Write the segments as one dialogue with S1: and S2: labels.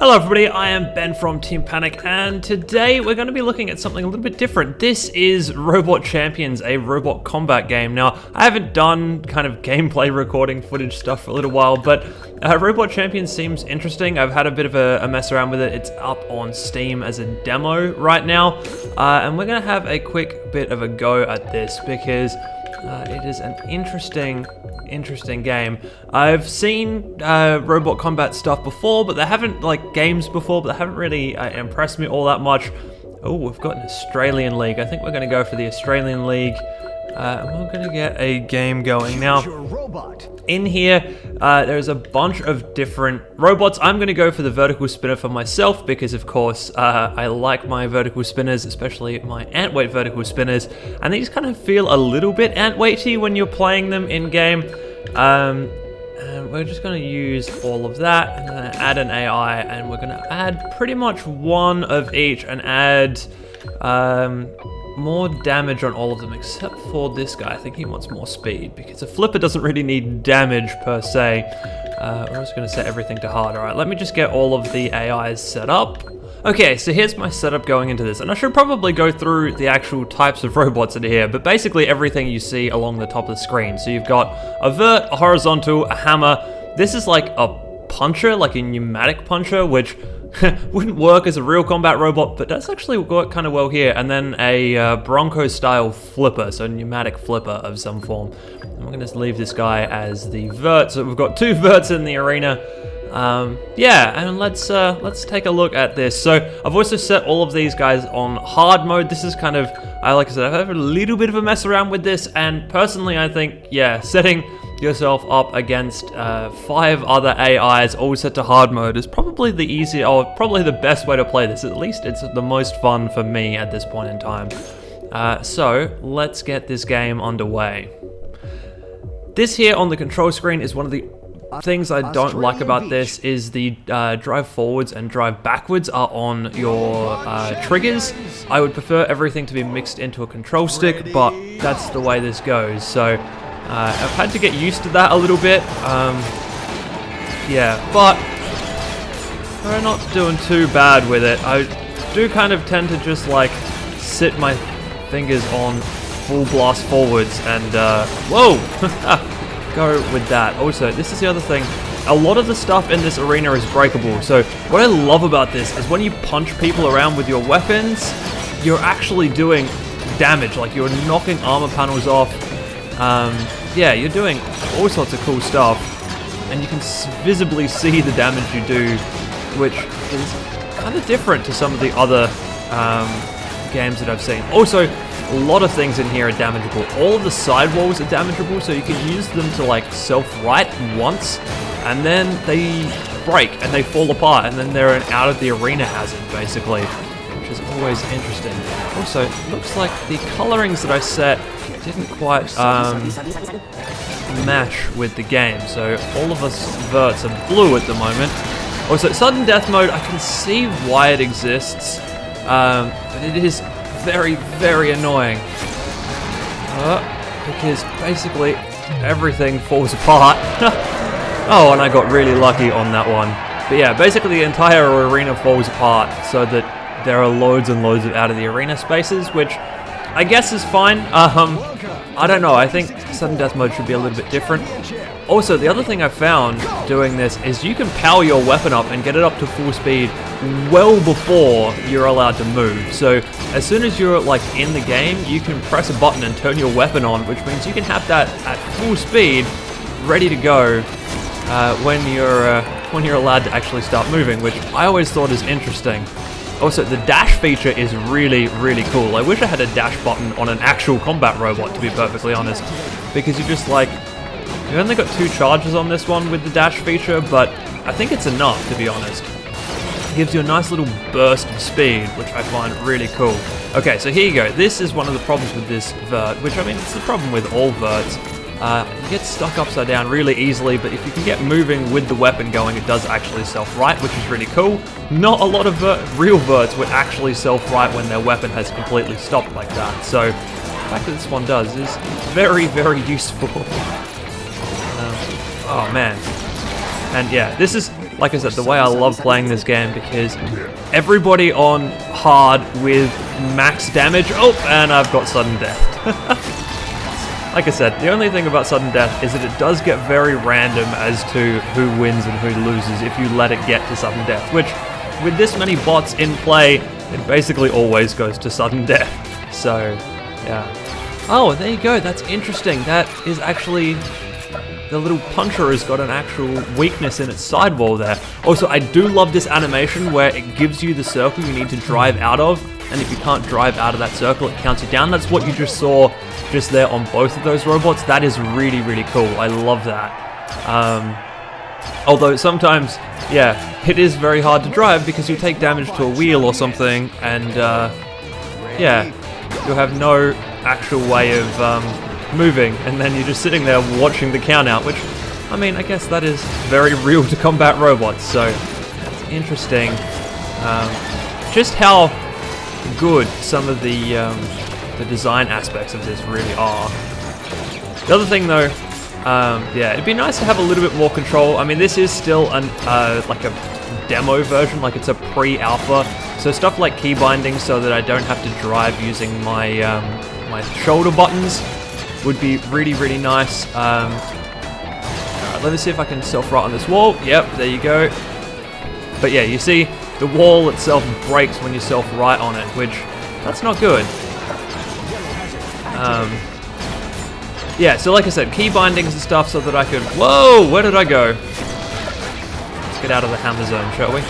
S1: Hello everybody, I am Ben from Team Panic, and today we're going to be looking at something a little bit different. This is Robot Champions, a robot combat game. Now, I haven't done kind of gameplay recording footage stuff for a little while, but Robot Champions seems interesting. I've had a bit of a mess around with it. It's up on Steam as a demo right now, and we're going to have a quick bit of a go at this because it is an interesting game. I've seen robot combat stuff before, but they haven't, like, games before, but they haven't really impressed me all that much. Oh, we've got an Australian League. I think we're going to go for the Australian League. And we're going to get a game going. Now, in here, there's a bunch of different robots. I'm going to go for the vertical spinner for myself because, of course, I like my vertical spinners, especially my ant weight vertical spinners. And these kind of feel a little bit ant weighty when you're playing them in-game. And we're just going to use all of that and then add an AI, and we're going to add pretty much one of each and add more damage on all of them except for this guy. I think he wants more speed because a flipper doesn't really need damage per se. We're just going to set everything to hard. Alright, let me just get all of the AIs set up. Okay, so here's my setup going into this, and I should probably go through the actual types of robots in here, but basically everything you see along the top of the screen. So you've got a vert, a horizontal, a hammer. This is like a puncher, like a pneumatic puncher, which wouldn't work as a real combat robot, but does actually work kind of well here. And then a Bronco-style flipper, so a pneumatic flipper of some form. And we're going to leave this guy as the vert, so we've got two verts in the arena. Yeah, and let's take a look at this. So I've also set all of these guys on hard mode. This is kind of, like I said, I've had a little bit of a mess around with this, and personally I think, yeah, setting yourself up against 5 other AIs all set to hard mode is probably the easier, or probably the best way to play this. At least it's the most fun for me at this point in time. So let's get this game underway. This here on the control screen is one of the things I don't like about this is the drive forwards and drive backwards are on your triggers. I would prefer everything to be mixed into a control stick, but that's the way this goes. So I've had to get used to that a little bit. Yeah, but we're not doing too bad with it. I do kind of tend to just like sit my fingers on full blast forwards and whoa! Go with that. Also, this is the other thing. A lot of the stuff in this arena is breakable. So what I love about this is when you punch people around with your weapons, you're actually doing damage. Like you're knocking armor panels off. Yeah, you're doing all sorts of cool stuff. And you can visibly see the damage you do, which is kind of different to some of the other games that I've seen. Also, a lot of things in here are damageable. All of the sidewalls are damageable, so you can use them to like self-right once, and then they break and they fall apart, and then they're an out of the arena hazard, basically, which is always interesting. Also, it looks like the colorings that I set didn't quite match with the game, so all of us verts are blue at the moment. Also, sudden death mode, I can see why it exists, but it is very, very annoying because basically everything falls apart. Oh, and I got really lucky on that one. But yeah, basically the entire arena falls apart so that there are loads and loads of out of the arena spaces, which I guess is fine. I don't know, I think sudden death mode should be a little bit different. Also, the other thing I found doing this is you can power your weapon up and get it up to full speed well before you're allowed to move. So as soon as you're like in the game, you can press a button and turn your weapon on, which means you can have that at full speed ready to go when you're allowed to actually start moving, which I always thought is interesting. Also, the dash feature is really, really cool. I wish I had a dash button on an actual combat robot, to be perfectly honest, because you just like, you've only got 2 charges on this one with the dash feature, but I think it's enough, to be honest. It gives you a nice little burst of speed, which I find really cool. Okay, so here you go. This is one of the problems with this vert, which, I mean, it's the problem with all verts. You get stuck upside down really easily, but if you can get moving with the weapon going, it does actually self-right, which is really cool. Not a lot of real verts would actually self-right when their weapon has completely stopped like that, so the fact that this one does is very, very useful. Oh man. And yeah, this is like I said, the way I love playing this game, because everybody on hard with max damage. Oh, and I've got sudden death. Like I said, the only thing about sudden death is that it does get very random as to who wins and who loses if you let it get to sudden death, which, with this many bots in play, it basically always goes to sudden death. So, yeah. Oh, there you go, that's interesting. That is actually... the little puncher has got an actual weakness in its sidewall there. Also, I do love this animation where it gives you the circle you need to drive out of, and if you can't drive out of that circle, it counts you down. That's what you just saw just there on both of those robots. That is really, really cool. I love that. Although sometimes, yeah, it is very hard to drive because you take damage to a wheel or something, and yeah, you'll have no actual way of moving, and then you're just sitting there watching the count out, which, I mean, I guess that is very real to combat robots, so that's interesting. Just how good some of the design aspects of this really are. The other thing though, yeah, it'd be nice to have a little bit more control. I mean, this is still an like a demo version, like it's a pre-alpha, so stuff like key binding so that I don't have to drive using my my shoulder buttons would be really, really nice. Alright, let me see if I can self-right on this wall. Yep, there you go. But yeah, you see, the wall itself breaks when you self-right on it, which, that's not good. Yeah, so like I said, key bindings and stuff so that I could... Whoa, where did I go? Let's get out of the hammer zone, shall we?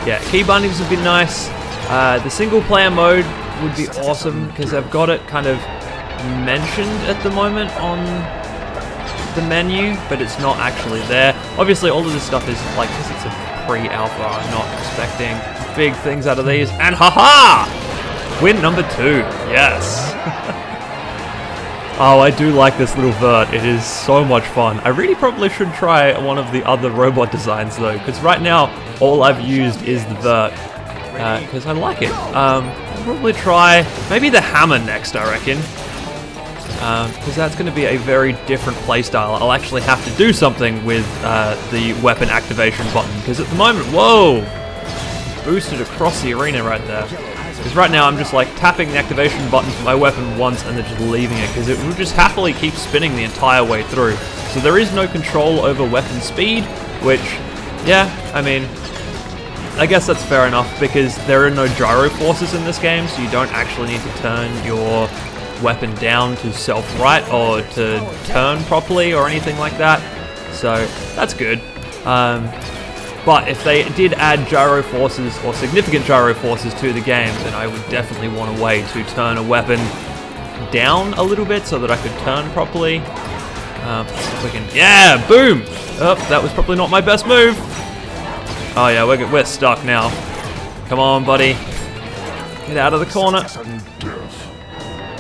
S1: Yeah, key bindings would be nice. The single player mode would be awesome because I've got it kind of mentioned at the moment on the menu, but it's not actually there. Obviously, all of this stuff is like, because it's a pre-alpha, I'm not expecting big things out of these. And haha! Win number 2, yes! Oh, I do like this little vert. It is so much fun. I really probably should try one of the other robot designs though, because right now all I've used is the vert, because I like it. I'll probably try maybe the hammer next, I reckon, because that's going to be a very different playstyle. I'll actually have to do something with the weapon activation button, because at the moment, whoa, boosted across the arena right there. Because right now I'm just like tapping the activation button for my weapon once and then just leaving it, because it will just happily keep spinning the entire way through. So there is no control over weapon speed, which, yeah, I mean, I guess that's fair enough, because there are no gyro forces in this game, so you don't actually need to turn your weapon down to self-right or to turn properly or anything like that. So that's good. But if they did add gyro forces or significant gyro forces to the game, then I would definitely want a way to turn a weapon down a little bit so that I could turn properly. Let's see if we can... Yeah, boom! Oh, that was probably not my best move. Oh yeah, we're stuck now. Come on, buddy. Get out of the corner.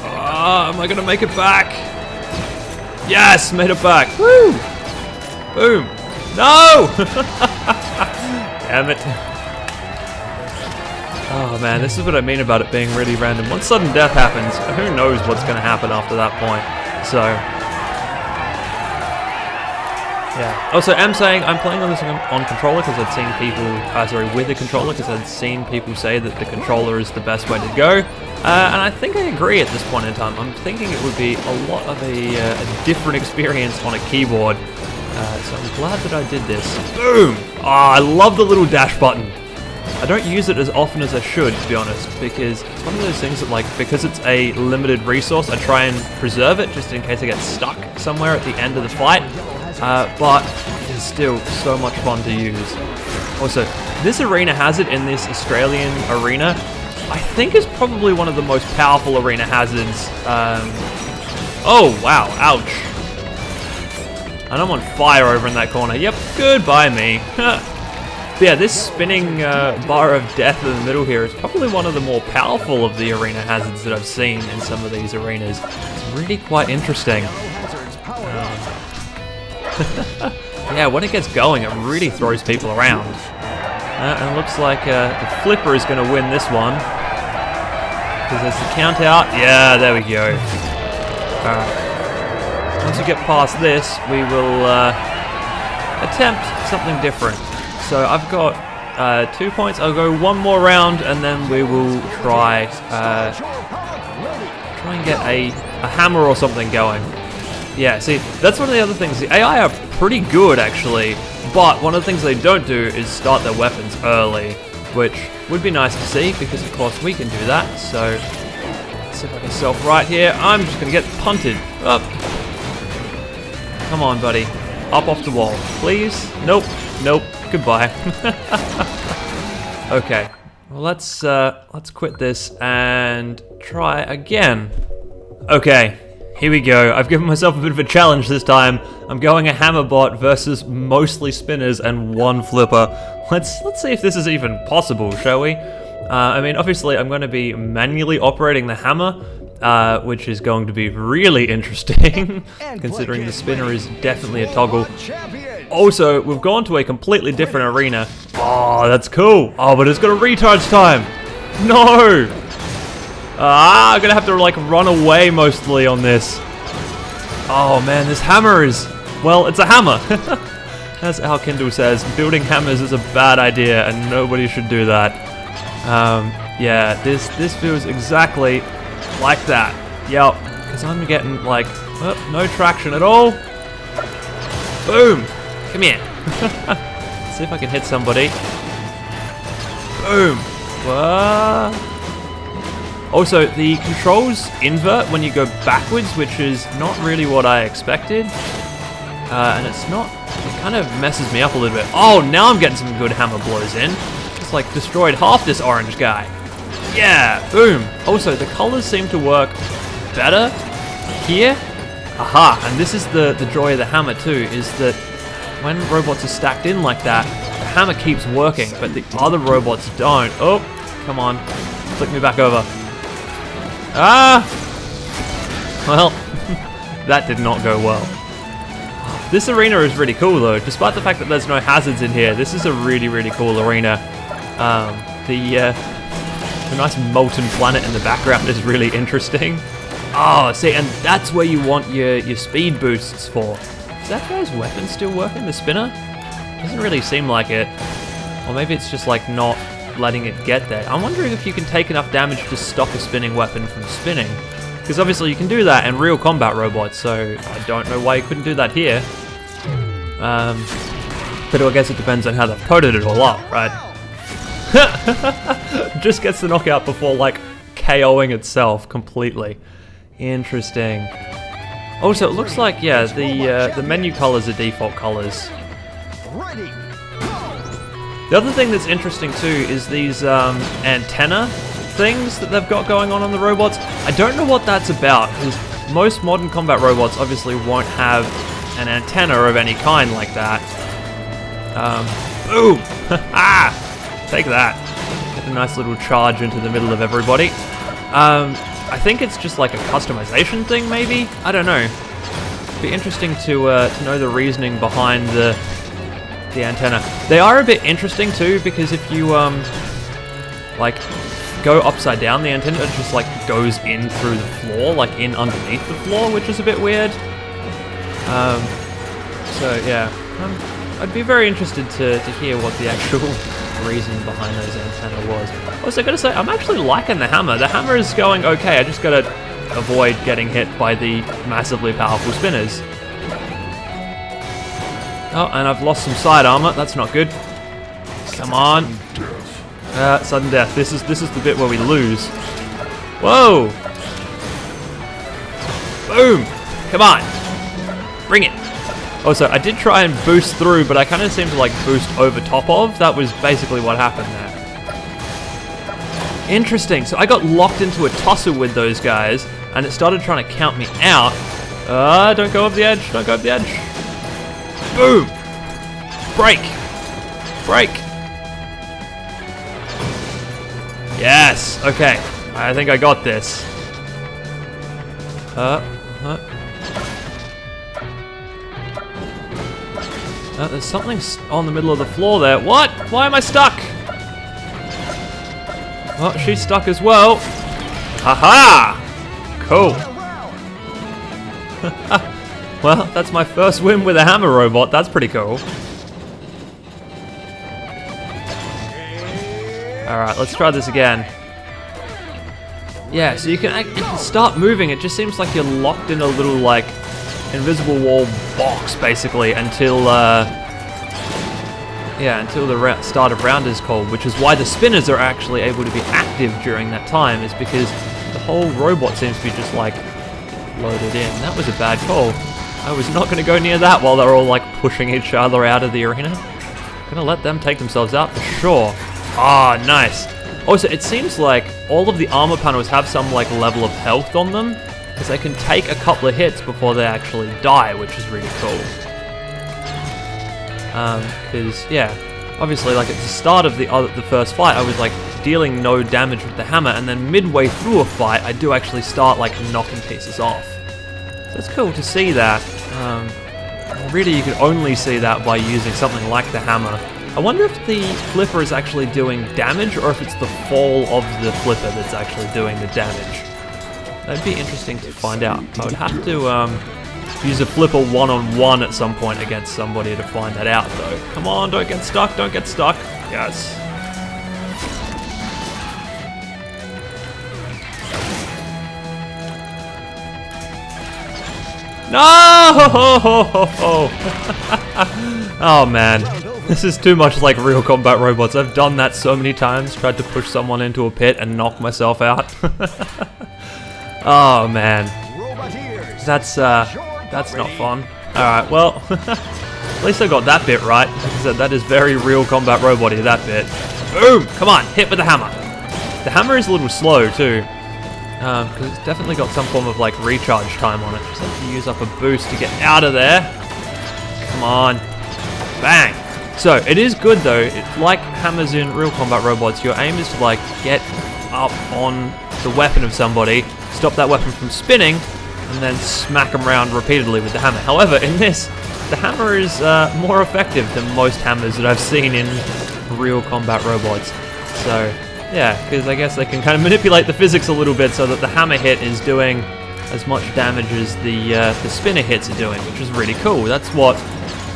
S1: Am I gonna make it back? Yes, made it back. Woo! Boom. No! Damn it. Oh man, this is what I mean about it being really random. Once sudden death happens, who knows what's going to happen after that point. So, yeah. Also, I'm saying I'm playing on this on controller because I'd seen people, with the controller, because I'd seen people say that the controller is the best way to go. And I think I agree at this point in time. I'm thinking it would be a lot of a different experience on a keyboard. So I'm glad that I did this. Boom! Oh, I love the little dash button. I don't use it as often as I should, to be honest, because it's one of those things that, like, because it's a limited resource, I try and preserve it just in case I get stuck somewhere at the end of the fight. But it's still so much fun to use. Also, this arena hazard in this Australian arena, I think is probably one of the most powerful arena hazards. Oh, wow, ouch. And I'm on fire over in that corner. Yep, goodbye me. But yeah, this spinning bar of death in the middle here is probably one of the more powerful of the arena hazards that I've seen in some of these arenas. It's really quite interesting. Yeah, when it gets going, it really throws people around. And it looks like the Flipper is going to win this one. Because there's the count out. Yeah, there we go. Alright. Once you get past this, we will attempt something different. So I've got 2 points. I'll go one more round, and then we will try and get a hammer or something going. Yeah, see, that's one of the other things. The AI are pretty good, actually, but one of the things they don't do is start their weapons early, which would be nice to see, because of course we can do that. So let's see if I can self right here. I'm just gonna get punted. Up. Come on, buddy. Up off the wall, please. Nope. Nope. Goodbye. Okay. Well, let's quit this and try again. Okay. Here we go. I've given myself a bit of a challenge this time. I'm going a hammer bot versus mostly spinners and one flipper. Let's see if this is even possible, shall we? I mean, obviously, I'm going to be manually operating the hammer, which is going to be really interesting, considering the spinner is definitely a toggle. Also, we've gone to a completely different arena. Oh, that's cool. Oh, but it's got a recharge time. No! I'm gonna have to like run away mostly on this. Oh man, this hammer is, well, it's a hammer. As Al Kindle says, building hammers is a bad idea and nobody should do that. Yeah, this feels exactly like that. Yep, because I'm getting like, no traction at all. Boom! Come here. Let's see if I can hit somebody. Boom! What? Also, the controls invert when you go backwards, which is not really what I expected. And it's not, it kind of messes me up a little bit. Oh, now I'm getting some good hammer blows in. It's like destroyed half this orange guy. Yeah, boom. Also, the colors seem to work better here. Aha, and this is the joy of the hammer too, is that when robots are stacked in like that, the hammer keeps working, but the other robots don't. Oh, come on, flick me back over. Ah! Well, that did not go well. This arena is really cool though, despite the fact that there's no hazards in here. This is a really, really cool arena. The nice molten planet in the background is really interesting. Oh, see, and that's where you want your speed boosts for. Is that guy's weapon still working, the spinner? Doesn't really seem like it. Or maybe it's just like not letting it get there. I'm wondering if you can take enough damage to stop a spinning weapon from spinning. Because obviously you can do that in real combat robots, so I don't know why you couldn't do that here. But I guess it depends on how they've coded it all up, right? Just gets the knockout before like KOing itself completely. Interesting. Also, it looks like, yeah, the menu colors are default colors. The other thing that's interesting too is these antenna things that they've got going on the robots. I don't know what that's about, because most modern combat robots obviously won't have an antenna of any kind like that. Boom! Ah! Take that. Get a nice little charge into the middle of everybody. I think it's just like a customization thing, maybe? I don't know. It'd be interesting to know the reasoning behind the antenna. They are a bit interesting too, because if you like go upside down, the antenna just like goes in through the floor, like in underneath the floor, which is a bit weird. So yeah, I'd be very interested to hear what the actual reason behind those antenna was. Also, I gotta say, I'm actually liking the hammer. The hammer is going okay. I just gotta avoid getting hit by the massively powerful spinners. Oh, and I've lost some side armor. That's not good. Come on. Sudden death. This is the bit where we lose. Whoa! Boom! Come on! Bring it! Also, I did try and boost through, but I kind of seemed to like boost over top of. That was basically what happened there. Interesting. So I got locked into a tussle with those guys, and it started trying to count me out. Don't go up the edge. Don't go up the edge. Boom! Break! Break! Yes! Okay. I think I got this. There's something on the middle of the floor there. What? Why am I stuck? Well, she's stuck as well. Haha! Cool. Well, that's my first win with a hammer robot. That's pretty cool. Alright, let's try this again. Yeah, so you can start moving. It just seems like you're locked in a little, like, invisible wall box, basically, until the start of round is called, which is why the spinners are actually able to be active during that time, is because the whole robot seems to be just, like, loaded in. That was a bad call. I was not going to go near that while they're all, like, pushing each other out of the arena. Gonna let them take themselves out for sure. Ah, nice. Also, it seems like all of the armor panels have some, like, level of health on them, because they can take a couple of hits before they actually die, which is really cool. Because, yeah, obviously, like, at the start of the first fight, I was, like, dealing no damage with the hammer, and then midway through a fight, I do actually start, like, knocking pieces off. So it's cool to see that. Really, you can only see that by using something like the hammer. I wonder if the flipper is actually doing damage, or if it's the fall of the flipper that's actually doing the damage. That'd be interesting to find out. I would have to use a flipper one-on-one at some point against somebody to find that out, though. Come on, don't get stuck, don't get stuck. Yes. No! Oh man, this is too much like Real Combat Robots. I've done that so many times, tried to push someone into a pit and knock myself out. Oh man, that's not fun. Alright, well, at least I got that bit right. Like I said, that is very Real Combat Robot-y, that bit. Boom! Come on, hit with the hammer. The hammer is a little slow too. Because it's definitely got some form of like recharge time on it. Just have to use up a boost to get out of there. Come on. Bang. So it is good though. Like hammers in Real Combat Robots, your aim is to like get up on the weapon of somebody, stop that weapon from spinning, and then smack them around repeatedly with the hammer. However, in this, the hammer is more effective than most hammers that I've seen in Real Combat Robots. So yeah, because I guess they can kind of manipulate the physics a little bit so that the hammer hit is doing as much damage as the spinner hits are doing, which is really cool. That's what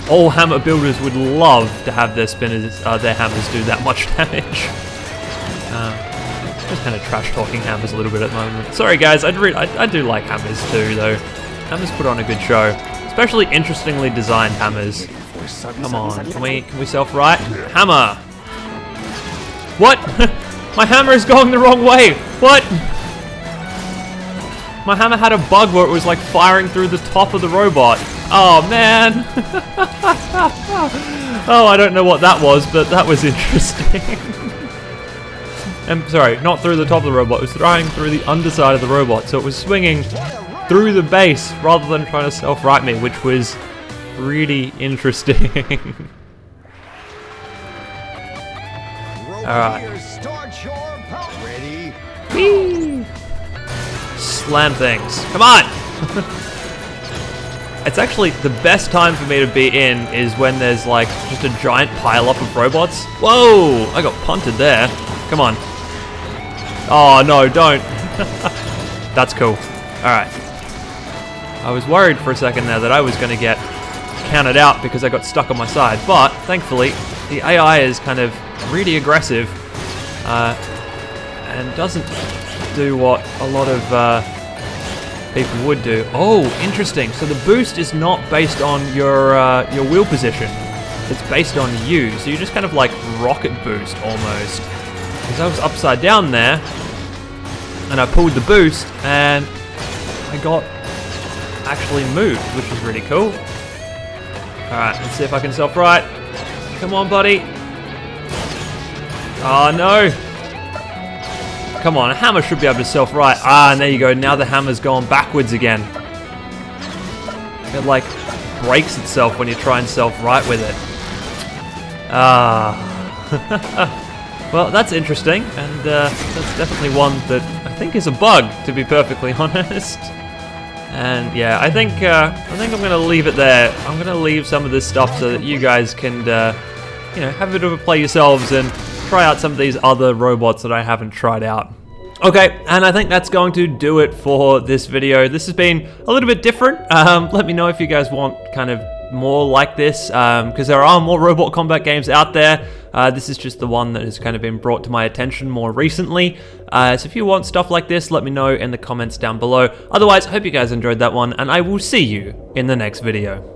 S1: all hammer builders would love, to have their spinners, their hammers do that much damage. Just kind of trash talking hammers a little bit at the moment. Sorry guys, I do like hammers too, though. Hammers put on a good show, especially interestingly designed hammers. Come on, can we self-right? Hammer. What? My hammer is going the wrong way! What? My hammer had a bug where it was like firing through the top of the robot. Oh man! Oh, I don't know what that was, but that was interesting. I'm sorry, not through the top of the robot, it was trying through the underside of the robot, so it was swinging through the base rather than trying to self-right me, which was really interesting. Alright. Whee! Slam things. Come on! It's actually the best time for me to be in is when there's like just a giant pile up of robots. Whoa! I got punted there. Come on. Oh no, don't. That's cool. Alright. I was worried for a second there that I was going to get counted out because I got stuck on my side, but thankfully the AI is kind of really aggressive and doesn't do what a lot of people would do. Oh, interesting. So the boost is not based on your wheel position. It's based on you. So you just kind of like rocket boost almost. Because I was upside down there and I pulled the boost and I got actually moved, which is really cool. Alright, let's see if I can self-right. Come on, buddy. Oh no! Come on, a hammer should be able to self-right. Ah, and there you go, now the hammer's going backwards again. It like breaks itself when you try and self-right with it. Ah. Well, that's interesting, and that's definitely one that I think is a bug, to be perfectly honest. And yeah, I think I'm gonna leave it there. I'm gonna leave some of this stuff so that you guys can, you know, have a bit of a play yourselves and try out some of these other robots that I haven't tried out. Okay, and I think that's going to do it for this video. This has been a little bit different. Let me know if you guys want kind of more like this, because there are more robot combat games out there. This is just the one that has kind of been brought to my attention more recently. So if you want stuff like this, let me know in the comments down below. Otherwise, I hope you guys enjoyed that one, and I will see you in the next video.